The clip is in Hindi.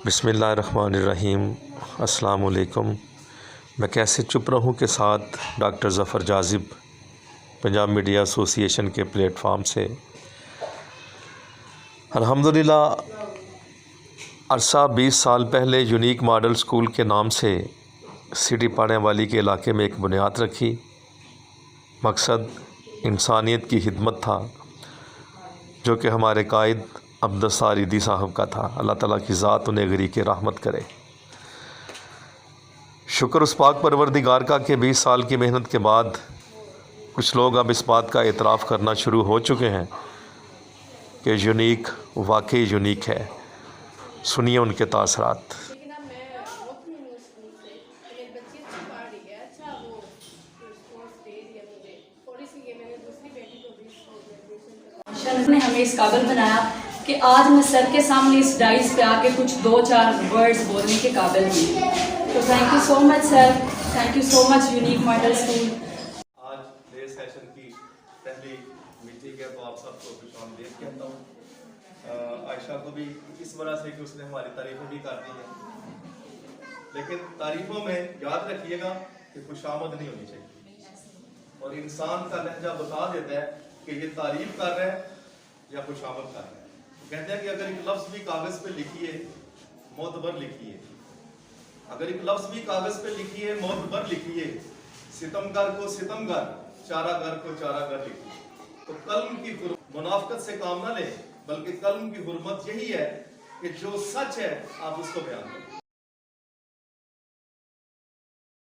बिस्मिल्लाहिर्रहमानिर्रहीम। अस्सलाम वालेकुम। मैं कैसे चुप रहूं के साथ doctor Zafar Jazib Punjab media association के प्लेटफार्म से अल्हम्दुलिल्लाह अरसा 20 साल पहले यूनिक मॉडल स्कूल के नाम से सिटी पाड़े वाली के इलाके में एक बुनियाद रखी। मकसद इंसानियत की खिदमत था, जो कि हमारे कायद अब्दुस्सारिदी साहब का था। अल्लाह ताला की ज़ात उन्हें गरीक़ रहमत करे। शुक्र उस पाक परवरदिगार का कि 20 साल की मेहनत के बाद कुछ लोग अब इस बात का एतराफ़ करना शुरू हो चुके हैं कि यूनिक वाकई यूनिक है। सुनिए उनके तासरात। ने हमें इस काबिल बनाया कि आज मैं सर के सामने इस डाइस पे आके कुछ 2-4 वर्ड्स बोलने के काबिल हूँ। तो thank you so much sir, thank you so much unique model school. आज नए सेशन की पहली मीटिंग है, तो आप सबको खुशामदीद कहता हूँ। आयशा को भी इस वजह से कि उसने हमारी तारीफें भी कर दी हैं, लेकिन तारीफों में याद रखिएगा कि खुशामद नहीं होनी चाहिए, और इंसान का लहजा बता देता है कि ये तारीफ कर रहा है या खुशामद कर रहा है। तो कहते हैं कि अगर एक लफ्ज़ भी कागज़ पे लिखिए मोतबर लिखिए, अगर एक लफ्ज़ भी कागज़ पे लिखिए मोतबर लिखिए, सितमगर को सितमगर, चारागर को चारागर लिखिए। तो कल्म की मुनाफकत से काम ना लें, बल्कि कल्म की हुर्मत यही है कि जो सच है आप उसको बयान करें।